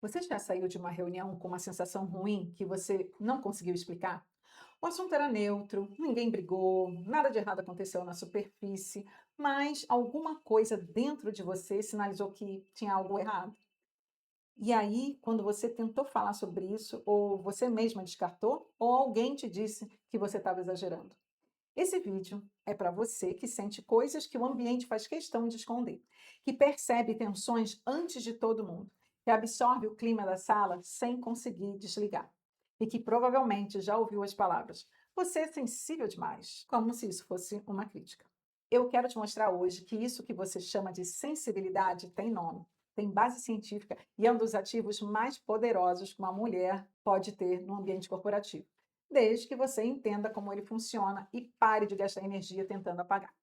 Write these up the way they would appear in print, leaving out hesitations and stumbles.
Você já saiu de uma reunião com uma sensação ruim que você não conseguiu explicar? O assunto era neutro, ninguém brigou, nada de errado aconteceu na superfície, mas alguma coisa dentro de você sinalizou que tinha algo errado. E aí, quando você tentou falar sobre isso, ou você mesma descartou, ou alguém te disse que você estava exagerando. Esse vídeo é para você que sente coisas que o ambiente faz questão de esconder, que percebe tensões antes de todo mundo, que absorve o clima da sala sem conseguir desligar e que provavelmente já ouviu as palavras: "Você é sensível demais", como se isso fosse uma crítica. Eu quero te mostrar hoje que isso que você chama de sensibilidade tem nome, tem base científica e é um dos ativos mais poderosos que uma mulher pode ter no ambiente corporativo, desde que você entenda como ele funciona e pare de gastar energia tentando apagar.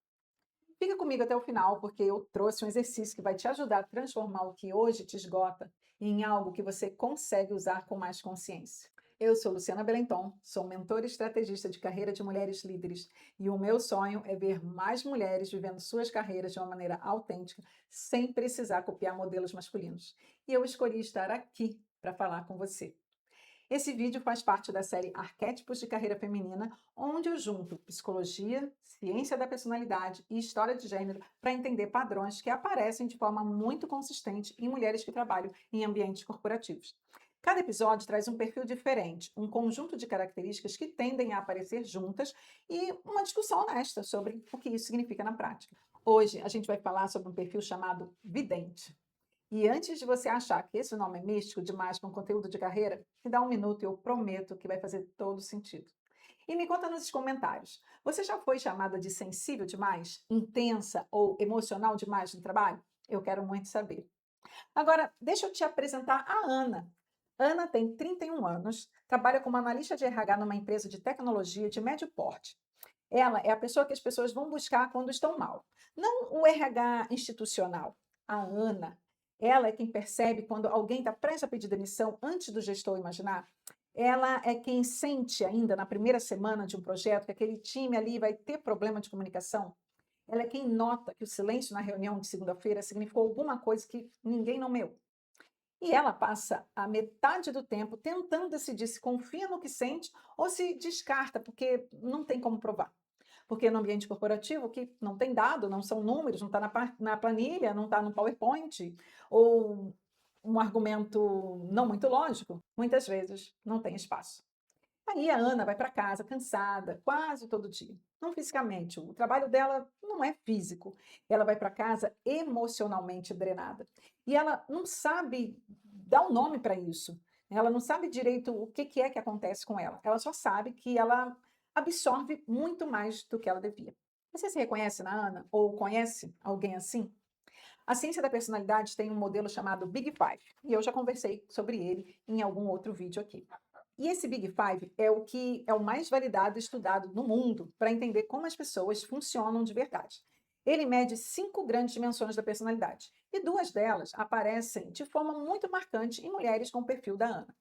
Fica comigo até o final, porque eu trouxe um exercício que vai te ajudar a transformar o que hoje te esgota em algo que você consegue usar com mais consciência. Eu sou Luciana Belenton, sou mentora e estrategista de carreira de mulheres líderes, e o meu sonho é ver mais mulheres vivendo suas carreiras de uma maneira autêntica, sem precisar copiar modelos masculinos. E eu escolhi estar aqui para falar com você. Esse vídeo faz parte da série Arquétipos de Carreira Feminina, onde eu junto psicologia, ciência da personalidade e história de gênero para entender padrões que aparecem de forma muito consistente em mulheres que trabalham em ambientes corporativos. Cada episódio traz um perfil diferente, um conjunto de características que tendem a aparecer juntas e uma discussão honesta sobre o que isso significa na prática. Hoje a gente vai falar sobre um perfil chamado vidente. E antes de você achar que esse nome é místico demais para um conteúdo de carreira, me dá um minuto e eu prometo que vai fazer todo sentido. E me conta nos comentários, você já foi chamada de sensível demais, intensa ou emocional demais no trabalho? Eu quero muito saber. Agora, deixa eu te apresentar a Ana. Ana tem 31 anos, trabalha como analista de RH numa empresa de tecnologia de médio porte. Ela é a pessoa que as pessoas vão buscar quando estão mal. Não o RH institucional. A Ana, ela é quem percebe quando alguém está prestes a pedir demissão antes do gestor imaginar. Ela é quem sente ainda na primeira semana de um projeto que aquele time ali vai ter problema de comunicação. Ela é quem nota que o silêncio na reunião de segunda-feira significou alguma coisa que ninguém nomeou. E ela passa a metade do tempo tentando decidir se confia no que sente ou se descarta, porque não tem como provar. Porque no ambiente corporativo, que não tem dado, não são números, não está na planilha, não está no PowerPoint, ou um argumento não muito lógico, muitas vezes não tem espaço. Aí a Ana vai para casa cansada, quase todo dia. Não fisicamente, o trabalho dela não é físico. Ela vai para casa emocionalmente drenada. E ela não sabe dar um nome para isso. Ela não sabe direito o que é que acontece com ela. Ela só sabe que ela absorve muito mais do que ela devia. Você se reconhece na Ana? Ou conhece alguém assim? A ciência da personalidade tem um modelo chamado Big Five, e eu já conversei sobre ele em algum outro vídeo aqui. E esse Big Five é o que é o mais validado e estudado no mundo para entender como as pessoas funcionam de verdade. Ele mede 5 grandes dimensões da personalidade, e 2 delas aparecem de forma muito marcante em mulheres com o perfil da Ana.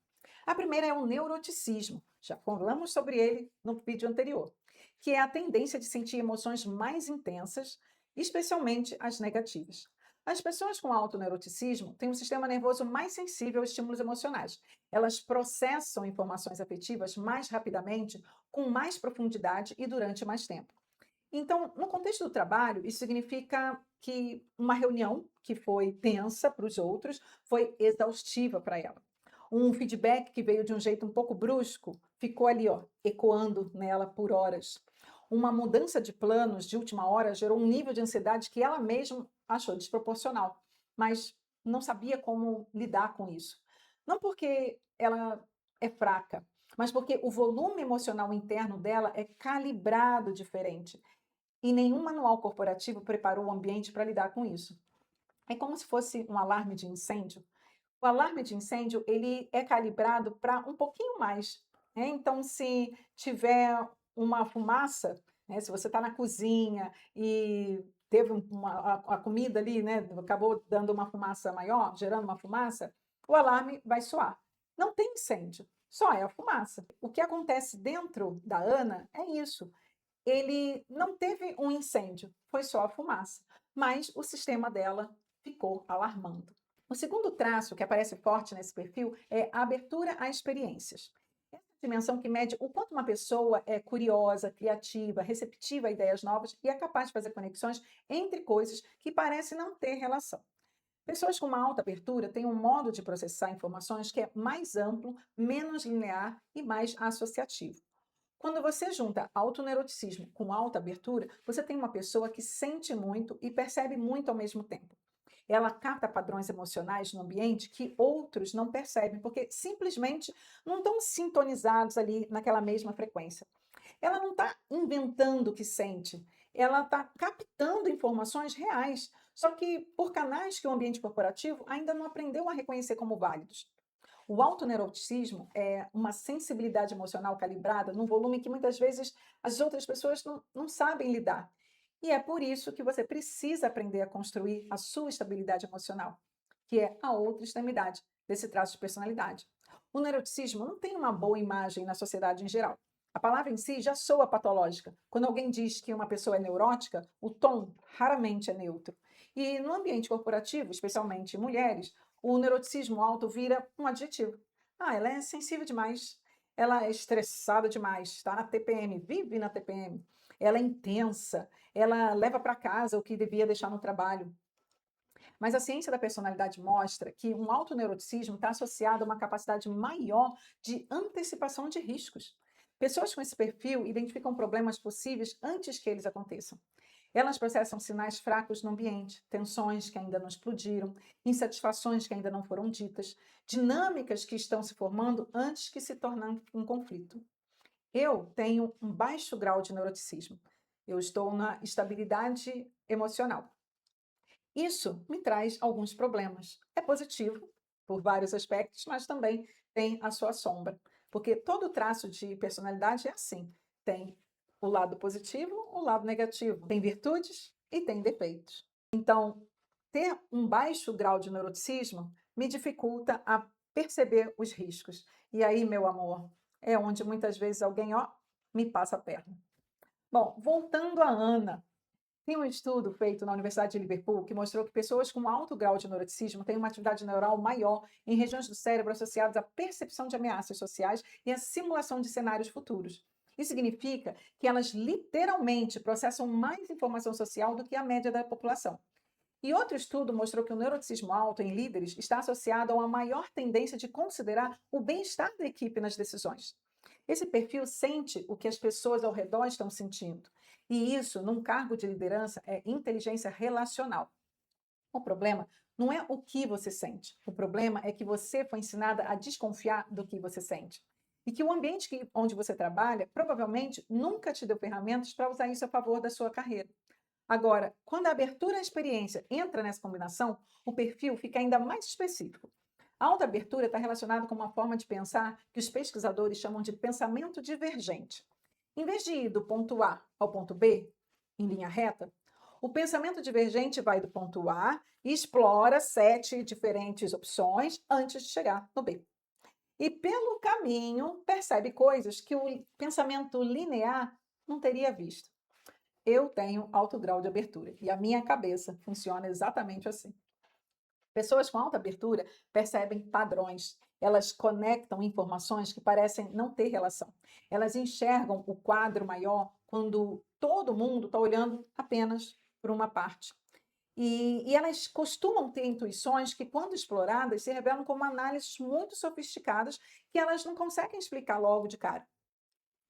A primeira é o neuroticismo, já falamos sobre ele no vídeo anterior, que é a tendência de sentir emoções mais intensas, especialmente as negativas. As pessoas com alto neuroticismo têm um sistema nervoso mais sensível a estímulos emocionais. Elas processam informações afetivas mais rapidamente, com mais profundidade e durante mais tempo. Então, no contexto do trabalho, isso significa que uma reunião que foi tensa para os outros foi exaustiva para ela. Um feedback que veio de um jeito um pouco brusco ficou ali, ó, ecoando nela por horas. Uma mudança de planos de última hora gerou um nível de ansiedade que ela mesma achou desproporcional, mas não sabia como lidar com isso. Não porque ela é fraca, mas porque o volume emocional interno dela é calibrado diferente. E nenhum manual corporativo preparou o ambiente para lidar com isso. É como se fosse um alarme de incêndio. O alarme de incêndio, ele é calibrado para um pouquinho mais, né, então se tiver uma fumaça, né, se você está na cozinha e teve a comida ali, né, acabou dando uma fumaça maior, gerando uma fumaça, o alarme vai soar. Não tem incêndio, só é a fumaça. O que acontece dentro da Ana é isso, ele não teve um incêndio, foi só a fumaça, mas o sistema dela ficou alarmando. O segundo traço que aparece forte nesse perfil é a abertura a experiências. Essa dimensão que mede o quanto uma pessoa é curiosa, criativa, receptiva a ideias novas e é capaz de fazer conexões entre coisas que parecem não ter relação. Pessoas com uma alta abertura têm um modo de processar informações que é mais amplo, menos linear e mais associativo. Quando você junta autoneuroticismo com alta abertura, você tem uma pessoa que sente muito e percebe muito ao mesmo tempo. Ela capta padrões emocionais no ambiente que outros não percebem, porque simplesmente não estão sintonizados ali naquela mesma frequência. Ela não está inventando o que sente, ela está captando informações reais, só que por canais que o ambiente corporativo ainda não aprendeu a reconhecer como válidos. O autoneuroticismo é uma sensibilidade emocional calibrada num volume que muitas vezes as outras pessoas não sabem lidar. E é por isso que você precisa aprender a construir a sua estabilidade emocional, que é a outra extremidade desse traço de personalidade. O neuroticismo não tem uma boa imagem na sociedade em geral. A palavra em si já soa patológica. Quando alguém diz que uma pessoa é neurótica, o tom raramente é neutro. E no ambiente corporativo, especialmente mulheres, o neuroticismo alto vira um adjetivo. Ah, ela é sensível demais. Ela é estressada demais, está na TPM, vive na TPM. Ela é intensa, ela leva para casa o que devia deixar no trabalho. Mas a ciência da personalidade mostra que um alto neuroticismo está associado a uma capacidade maior de antecipação de riscos. Pessoas com esse perfil identificam problemas possíveis antes que eles aconteçam. Elas processam sinais fracos no ambiente, tensões que ainda não explodiram, insatisfações que ainda não foram ditas, dinâmicas que estão se formando antes que se tornem um conflito. Eu tenho um baixo grau de neuroticismo. Eu estou na estabilidade emocional. Isso me traz alguns problemas. É positivo, por vários aspectos, mas também tem a sua sombra. Porque todo traço de personalidade é assim: tem o lado positivo, o lado negativo, tem virtudes e tem defeitos. Então, ter um baixo grau de neuroticismo me dificulta a perceber os riscos. E aí, meu amor, é onde muitas vezes alguém, ó, me passa a perna. Bom, voltando a Ana, tem um estudo feito na Universidade de Liverpool que mostrou que pessoas com alto grau de neuroticismo têm uma atividade neural maior em regiões do cérebro associadas à percepção de ameaças sociais e à simulação de cenários futuros. Isso significa que elas literalmente processam mais informação social do que a média da população. E outro estudo mostrou que o neuroticismo alto em líderes está associado a uma maior tendência de considerar o bem-estar da equipe nas decisões. Esse perfil sente o que as pessoas ao redor estão sentindo. E isso, num cargo de liderança, é inteligência relacional. O problema não é o que você sente. O problema é que você foi ensinada a desconfiar do que você sente. E que o ambiente onde você trabalha provavelmente nunca te deu ferramentas para usar isso a favor da sua carreira. Agora, quando a abertura à experiência entra nessa combinação, o perfil fica ainda mais específico. A alta abertura está relacionada com uma forma de pensar que os pesquisadores chamam de pensamento divergente. Em vez de ir do ponto A ao ponto B, em linha reta, o pensamento divergente vai do ponto A e explora 7 diferentes opções antes de chegar no B. E pelo caminho percebe coisas que o pensamento linear não teria visto. Eu tenho alto grau de abertura e a minha cabeça funciona exatamente assim. Pessoas com alta abertura percebem padrões, elas conectam informações que parecem não ter relação. Elas enxergam o quadro maior quando todo mundo está olhando apenas por uma parte. E elas costumam ter intuições que, quando exploradas, se revelam como análises muito sofisticadas que elas não conseguem explicar logo de cara.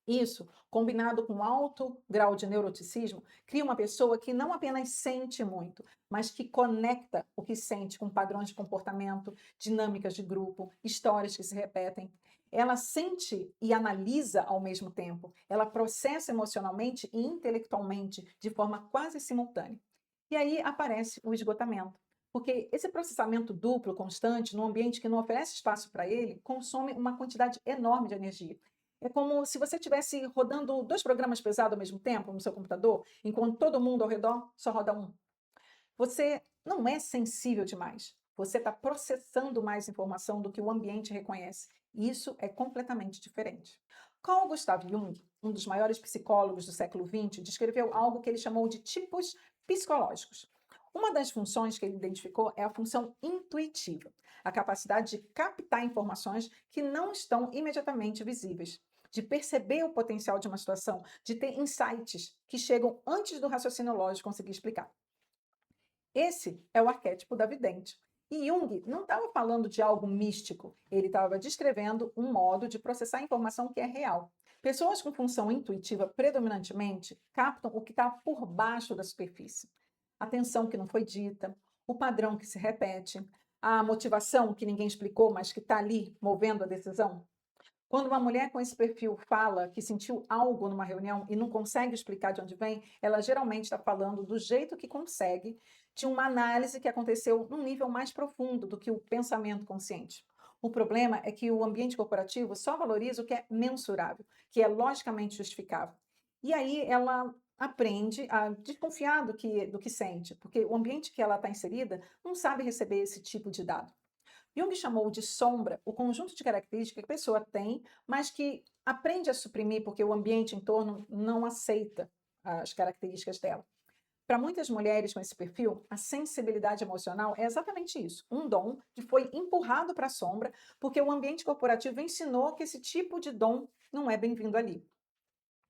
Isso, combinado com alto grau de neuroticismo, cria uma pessoa que não apenas sente muito, mas que conecta o que sente com padrões de comportamento, dinâmicas de grupo, histórias que se repetem. Ela sente e analisa ao mesmo tempo. Ela processa emocionalmente e intelectualmente de forma quase simultânea. E aí aparece o esgotamento. Porque esse processamento duplo, constante, num ambiente que não oferece espaço para ele, consome uma quantidade enorme de energia. É como se você estivesse rodando 2 programas pesados ao mesmo tempo no seu computador, enquanto todo mundo ao redor só roda um. Você não é sensível demais. Você está processando mais informação do que o ambiente reconhece. Isso é completamente diferente. Carl Gustav Jung, um dos maiores psicólogos do século XX, descreveu algo que ele chamou de tipos psicológicos. Uma das funções que ele identificou é a função intuitiva, a capacidade de captar informações que não estão imediatamente visíveis, de perceber o potencial de uma situação, de ter insights que chegam antes do raciocínio lógico conseguir explicar. Esse é o arquétipo da vidente. E Jung não estava falando de algo místico, ele estava descrevendo um modo de processar informação que é real. Pessoas com função intuitiva predominantemente captam o que está por baixo da superfície. A tensão que não foi dita, o padrão que se repete, a motivação que ninguém explicou, mas que está ali movendo a decisão. Quando uma mulher com esse perfil fala que sentiu algo numa reunião e não consegue explicar de onde vem, ela geralmente está falando do jeito que consegue, de uma análise que aconteceu num nível mais profundo do que o pensamento consciente. O problema é que o ambiente corporativo só valoriza o que é mensurável, que é logicamente justificável. E aí ela aprende a desconfiar do que sente, porque o ambiente que ela está inserida não sabe receber esse tipo de dado. Jung chamou de sombra o conjunto de características que a pessoa tem, mas que aprende a suprimir porque o ambiente em torno não aceita as características dela. Para muitas mulheres com esse perfil, a sensibilidade emocional é exatamente isso, um dom que foi empurrado para a sombra porque o ambiente corporativo ensinou que esse tipo de dom não é bem-vindo ali.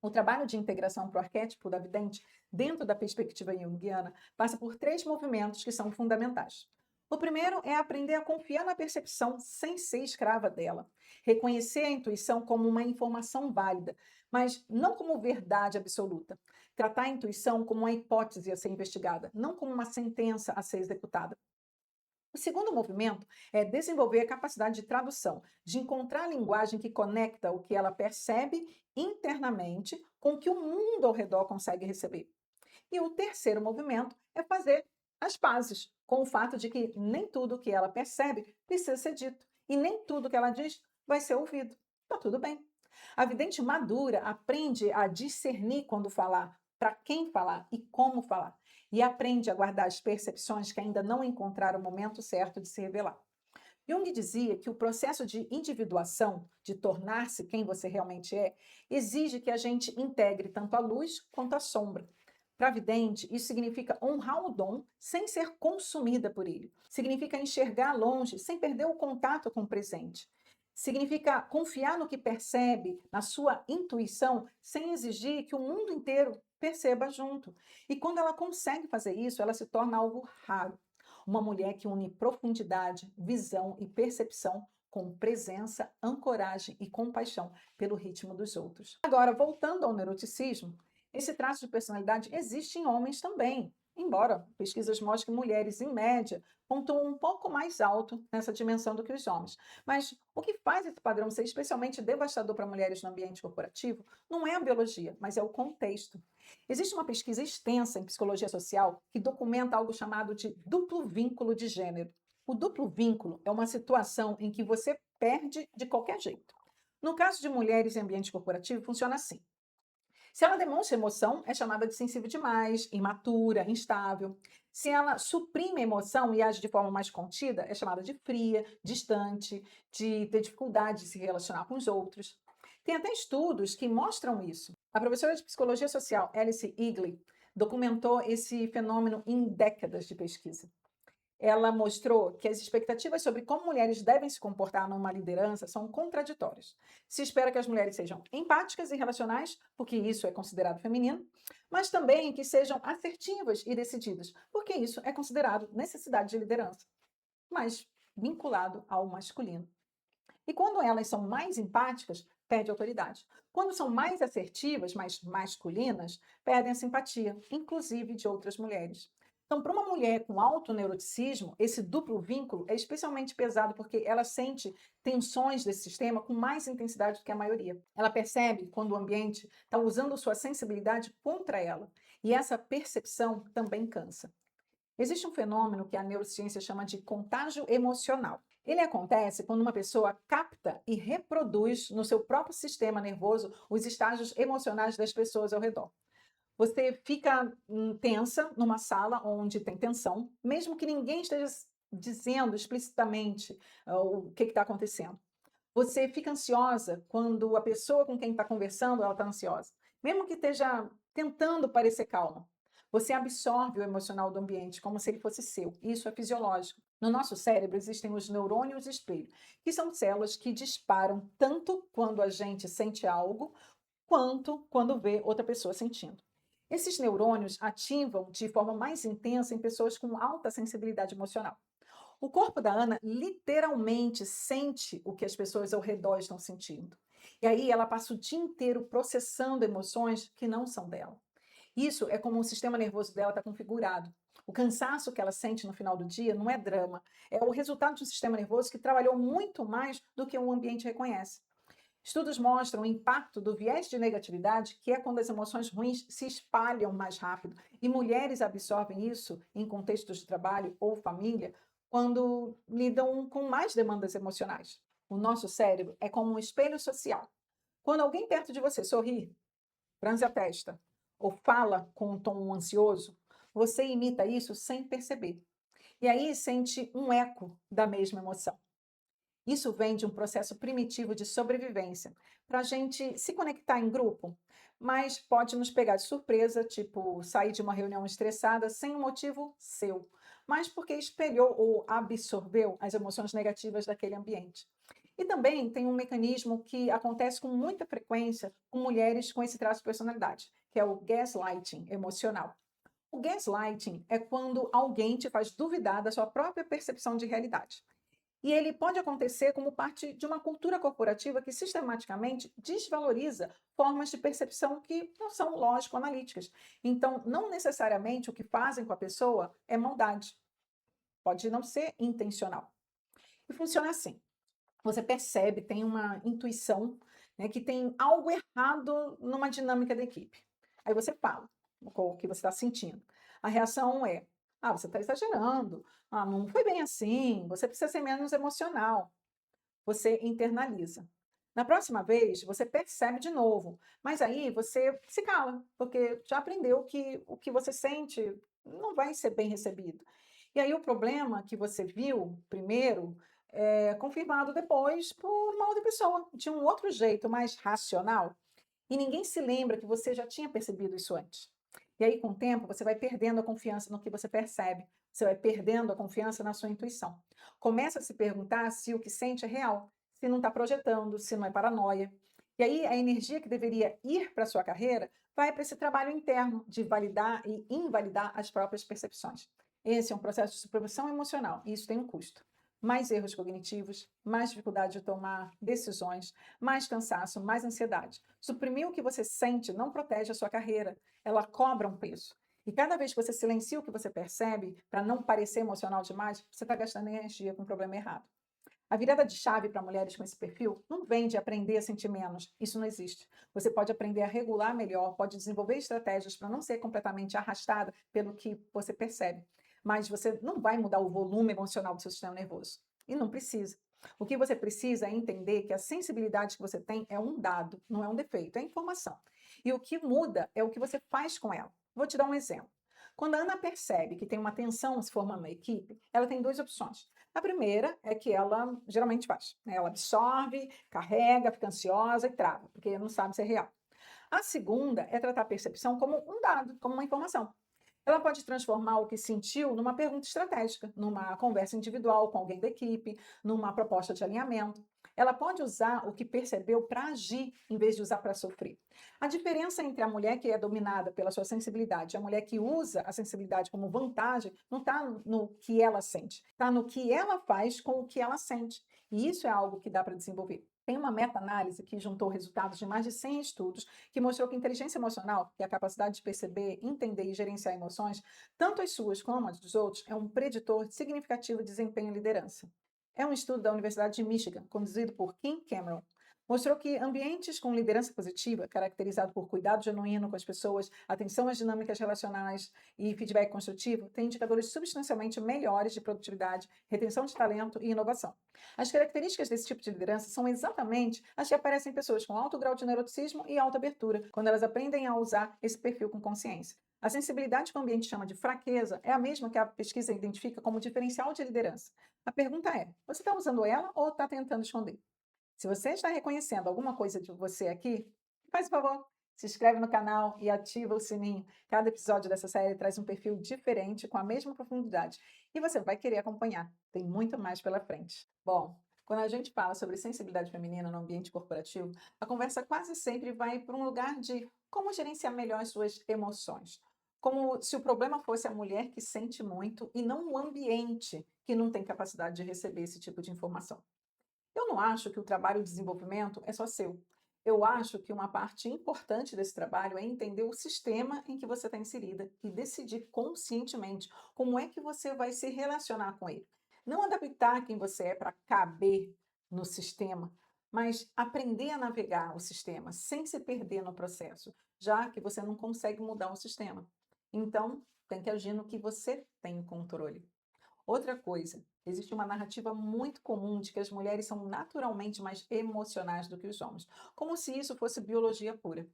O trabalho de integração para o arquétipo da vidente, dentro da perspectiva junguiana, passa por três movimentos que são fundamentais. O primeiro é aprender a confiar na percepção sem ser escrava dela. Reconhecer a intuição como uma informação válida, mas não como verdade absoluta. Tratar a intuição como uma hipótese a ser investigada, não como uma sentença a ser executada. O segundo movimento é desenvolver a capacidade de tradução, de encontrar a linguagem que conecta o que ela percebe internamente com o que o mundo ao redor consegue receber. E o terceiro movimento é fazer as pazes com o fato de que nem tudo que ela percebe precisa ser dito e nem tudo que ela diz vai ser ouvido. Tá tudo bem. A vidente madura aprende a discernir quando falar, para quem falar e como falar, e aprende a guardar as percepções que ainda não encontraram o momento certo de se revelar. Jung dizia que o processo de individuação, de tornar-se quem você realmente é, exige que a gente integre tanto a luz quanto a sombra. Para a vidente, isso significa honrar o dom sem ser consumida por ele. Significa enxergar longe sem perder o contato com o presente. Significa confiar no que percebe, na sua intuição, sem exigir que o mundo inteiro perceba junto. E quando ela consegue fazer isso, ela se torna algo raro. Uma mulher que une profundidade, visão e percepção com presença, ancoragem e compaixão pelo ritmo dos outros. Agora, voltando ao neuroticismo, esse traço de personalidade existe em homens também, embora pesquisas mostrem que mulheres, em média, pontuam um pouco mais alto nessa dimensão do que os homens. Mas o que faz esse padrão ser especialmente devastador para mulheres no ambiente corporativo não é a biologia, mas é o contexto. Existe uma pesquisa extensa em psicologia social que documenta algo chamado de duplo vínculo de gênero. O duplo vínculo é uma situação em que você perde de qualquer jeito. No caso de mulheres em ambiente corporativo, funciona assim. Se ela demonstra emoção, é chamada de sensível demais, imatura, instável. Se ela suprime a emoção e age de forma mais contida, é chamada de fria, distante, de ter dificuldade de se relacionar com os outros. Tem até estudos que mostram isso. A professora de psicologia social, Alice Eagley, documentou esse fenômeno em décadas de pesquisa. Ela mostrou que as expectativas sobre como mulheres devem se comportar numa liderança são contraditórias. Se espera que as mulheres sejam empáticas e relacionais, porque isso é considerado feminino, mas também que sejam assertivas e decididas, porque isso é considerado necessidade de liderança, mas vinculado ao masculino. E quando elas são mais empáticas, perde autoridade. Quando são mais assertivas, mais masculinas, perdem a simpatia, inclusive de outras mulheres. Então, para uma mulher com alto neuroticismo, esse duplo vínculo é especialmente pesado porque ela sente tensões desse sistema com mais intensidade do que a maioria. Ela percebe quando o ambiente está usando sua sensibilidade contra ela. E essa percepção também cansa. Existe um fenômeno que a neurociência chama de contágio emocional. Ele acontece quando uma pessoa capta e reproduz no seu próprio sistema nervoso os estágios emocionais das pessoas ao redor. Você fica tensa numa sala onde tem tensão, mesmo que ninguém esteja dizendo explicitamente o que está acontecendo. Você fica ansiosa quando a pessoa com quem está conversando ela está ansiosa, mesmo que esteja tentando parecer calma. Você absorve o emocional do ambiente como se ele fosse seu. Isso é fisiológico. No nosso cérebro existem os neurônios espelho, que são células que disparam tanto quando a gente sente algo, quanto quando vê outra pessoa sentindo. Esses neurônios ativam de forma mais intensa em pessoas com alta sensibilidade emocional. O corpo da Ana literalmente sente o que as pessoas ao redor estão sentindo. E aí ela passa o dia inteiro processando emoções que não são dela. Isso é como o sistema nervoso dela está configurado. O cansaço que ela sente no final do dia não é drama, é o resultado de um sistema nervoso que trabalhou muito mais do que o ambiente reconhece. Estudos mostram o impacto do viés de negatividade, que é quando as emoções ruins se espalham mais rápido, e mulheres absorvem isso em contextos de trabalho ou família, quando lidam com mais demandas emocionais. O nosso cérebro é como um espelho social. Quando alguém perto de você sorri, franze a testa ou fala com um tom ansioso, você imita isso sem perceber. E aí sente um eco da mesma emoção. Isso vem de um processo primitivo de sobrevivência, para a gente se conectar em grupo, mas pode nos pegar de surpresa, tipo sair de uma reunião estressada sem um motivo seu, mas porque espelhou ou absorveu as emoções negativas daquele ambiente. E também tem um mecanismo que acontece com muita frequência com mulheres com esse traço de personalidade, que é o gaslighting emocional. O gaslighting é quando alguém te faz duvidar da sua própria percepção de realidade. E ele pode acontecer como parte de uma cultura corporativa que sistematicamente desvaloriza formas de percepção que não são lógico-analíticas. Então, não necessariamente o que fazem com a pessoa é maldade, pode não ser intencional. E funciona assim: você percebe, tem uma intuição, né, que tem algo errado numa dinâmica da equipe. Aí você fala o que você está sentindo. A reação é: ah, você está exagerando, ah, não foi bem assim, você precisa ser menos emocional. Você internaliza. Na próxima vez, você percebe de novo, mas aí você se cala, porque já aprendeu que o que você sente não vai ser bem recebido. E aí o problema que você viu primeiro é confirmado depois por uma outra pessoa, de um outro jeito mais racional. E ninguém se lembra que você já tinha percebido isso antes. E aí, com o tempo, você vai perdendo a confiança no que você percebe, você vai perdendo a confiança na sua intuição. Começa a se perguntar se o que sente é real, se não está projetando, se não é paranoia. E aí, a energia que deveria ir para a sua carreira vai para esse trabalho interno de validar e invalidar as próprias percepções. Esse é um processo de supressão emocional e isso tem um custo. Mais erros cognitivos, mais dificuldade de tomar decisões, mais cansaço, mais ansiedade. Suprimir o que você sente não protege a sua carreira, ela cobra um preço. E cada vez que você silencia o que você percebe, para não parecer emocional demais, você está gastando energia com o problema errado. A virada de chave para mulheres com esse perfil não vem de aprender a sentir menos. Isso não existe. Você pode aprender a regular melhor, pode desenvolver estratégias para não ser completamente arrastada pelo que você percebe. Mas você não vai mudar o volume emocional do seu sistema nervoso. E não precisa. O que você precisa é entender que a sensibilidade que você tem é um dado, não é um defeito, é informação. E o que muda é o que você faz com ela. Vou te dar um exemplo. Quando a Ana percebe que tem uma tensão se formando na equipe, ela tem duas opções. A primeira é que ela geralmente faz, né? Ela absorve, carrega, fica ansiosa e trava, porque não sabe se é real. A segunda é tratar a percepção como um dado, como uma informação. Ela pode transformar o que sentiu numa pergunta estratégica, numa conversa individual com alguém da equipe, numa proposta de alinhamento. Ela pode usar o que percebeu para agir, em vez de usar para sofrer. A diferença entre a mulher que é dominada pela sua sensibilidade e a mulher que usa a sensibilidade como vantagem não está no que ela sente, está no que ela faz com o que ela sente. E isso é algo que dá para desenvolver. Tem uma meta-análise que juntou resultados de mais de 100 estudos que mostrou que a inteligência emocional, que é a capacidade de perceber, entender e gerenciar emoções, tanto as suas como as dos outros, é um preditor de significativo desempenho e liderança. É um estudo da Universidade de Michigan, conduzido por Kim Cameron. Mostrou que ambientes com liderança positiva, caracterizado por cuidado genuíno com as pessoas, atenção às dinâmicas relacionais e feedback construtivo, têm indicadores substancialmente melhores de produtividade, retenção de talento e inovação. As características desse tipo de liderança são exatamente as que aparecem em pessoas com alto grau de neuroticismo e alta abertura, quando elas aprendem a usar esse perfil com consciência. A sensibilidade que o ambiente chama de fraqueza é a mesma que a pesquisa identifica como diferencial de liderança. A pergunta é: você está usando ela ou está tentando esconder? Se você está reconhecendo alguma coisa de você aqui, faz o favor, Se inscreve no canal e ativa o sininho. Cada episódio dessa série traz um perfil diferente com a mesma profundidade e você vai querer acompanhar. Tem muito mais pela frente. Bom, quando a gente fala sobre sensibilidade feminina no ambiente corporativo, a conversa quase sempre vai para um lugar de como gerenciar melhor as suas emoções. Como se o problema fosse a mulher que sente muito e não o ambiente que não tem capacidade de receber esse tipo de informação. Eu não acho que o trabalho de desenvolvimento é só seu. Eu acho que uma parte importante desse trabalho é entender o sistema em que você está inserida e decidir conscientemente como é que você vai se relacionar com ele. Não adaptar quem você é para caber no sistema, mas aprender a navegar o sistema sem se perder no processo, já que você não consegue mudar o sistema. Então, tem que agir no que você tem o controle. Outra coisa, existe uma narrativa muito comum de que as mulheres são naturalmente mais emocionais do que os homens, como se isso fosse biologia pura.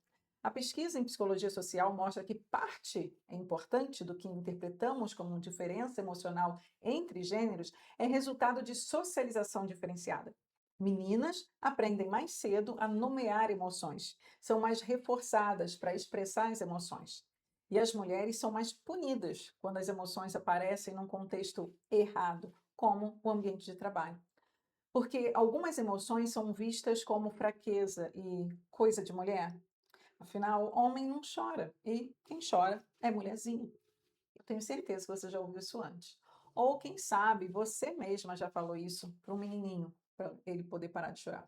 A pesquisa em psicologia social mostra que parte importante do que interpretamos como diferença emocional entre gêneros é resultado de socialização diferenciada. Meninas aprendem mais cedo a nomear emoções, são mais reforçadas para expressar as emoções. E as mulheres são mais punidas quando as emoções aparecem num contexto errado, como o ambiente de trabalho. Porque algumas emoções são vistas como fraqueza e coisa de mulher. Afinal, homem não chora e quem chora é mulherzinha. Eu tenho certeza que você já ouviu isso antes. Ou quem sabe você mesma já falou isso para um menininho, para ele poder parar de chorar.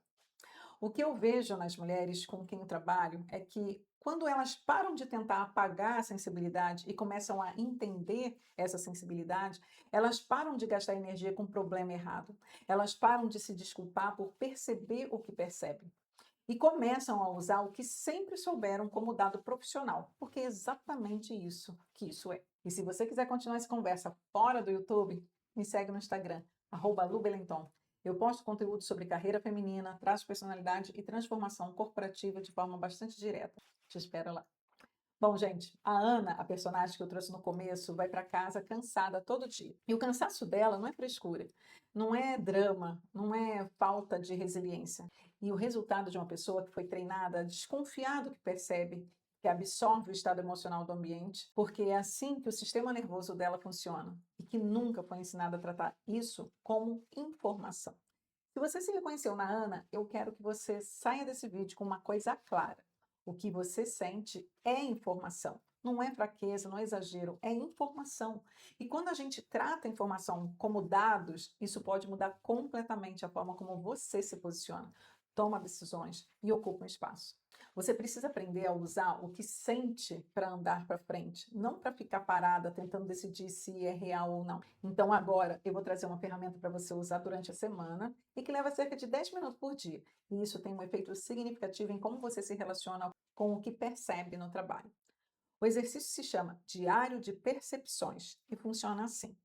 O que eu vejo nas mulheres com quem eu trabalho é que, quando elas param de tentar apagar a sensibilidade e começam a entender essa sensibilidade, elas param de gastar energia com o problema errado. Elas param de se desculpar por perceber o que percebem. E começam a usar o que sempre souberam como dado profissional, porque é exatamente isso que isso é. E se você quiser continuar essa conversa fora do YouTube, me segue no Instagram, @lubelenton. Eu posto conteúdo sobre carreira feminina, traço de personalidade e transformação corporativa de forma bastante direta. Te espero lá. Bom, gente, a Ana, a personagem que eu trouxe no começo, vai para casa cansada todo dia. E o cansaço dela não é frescura, não é drama, não é falta de resiliência. E o resultado de uma pessoa que foi treinada a desconfiar do que percebe, que absorve o estado emocional do ambiente, porque é assim que o sistema nervoso dela funciona e que nunca foi ensinada a tratar isso como informação. Se você se reconheceu na Ana, eu quero que você saia desse vídeo com uma coisa clara. O que você sente é informação. Não é fraqueza, não é exagero, é informação. E quando a gente trata a informação como dados, isso pode mudar completamente a forma como você se posiciona, toma decisões e ocupa um espaço. Você precisa aprender a usar o que sente para andar para frente, não para ficar parada tentando decidir se é real ou não. Então, agora eu vou trazer uma ferramenta para você usar durante a semana e que leva cerca de 10 minutos por dia. E isso tem um efeito significativo em como você se relaciona com o que percebe no trabalho. O exercício se chama Diário de Percepções e funciona assim.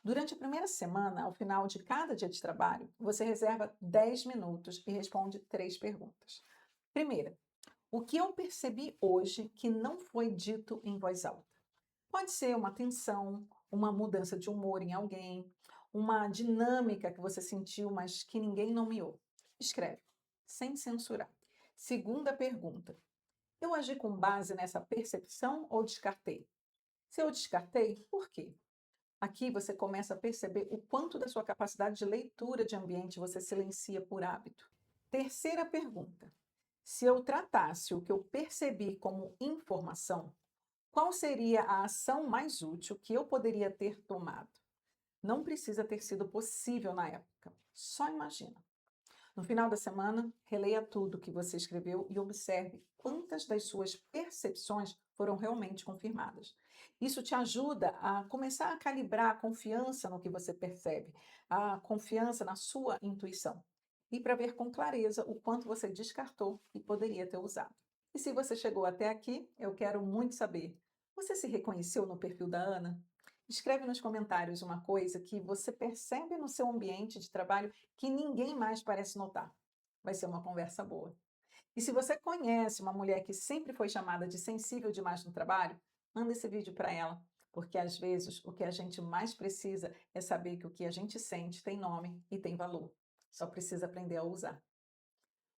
Durante a primeira semana, ao final de cada dia de trabalho, você reserva 10 minutos e responde 3 perguntas. Primeira, o que eu percebi hoje que não foi dito em voz alta? Pode ser uma tensão, uma mudança de humor em alguém, uma dinâmica que você sentiu, mas que ninguém nomeou. Escreve, sem censurar. Segunda pergunta: eu agi com base nessa percepção ou descartei? Se eu descartei, por quê? Aqui você começa a perceber o quanto da sua capacidade de leitura de ambiente você silencia por hábito. Terceira pergunta: se eu tratasse o que eu percebi como informação, qual seria a ação mais útil que eu poderia ter tomado? Não precisa ter sido possível na época, só imagina. No final da semana, releia tudo que você escreveu e observe quantas das suas percepções foram realmente confirmadas. Isso te ajuda a começar a calibrar a confiança no que você percebe, a confiança na sua intuição, e para ver com clareza o quanto você descartou e poderia ter usado. E se você chegou até aqui, eu quero muito saber: você se reconheceu no perfil da Ana? Escreve nos comentários uma coisa que você percebe no seu ambiente de trabalho que ninguém mais parece notar. Vai ser uma conversa boa. E se você conhece uma mulher que sempre foi chamada de sensível demais no trabalho, manda esse vídeo para ela, porque às vezes o que a gente mais precisa é saber que o que a gente sente tem nome e tem valor. Só precisa aprender a usar.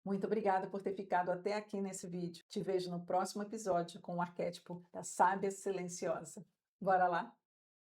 Muito obrigada por ter ficado até aqui nesse vídeo. Te vejo no próximo episódio com o arquétipo da sábia silenciosa. Bora lá?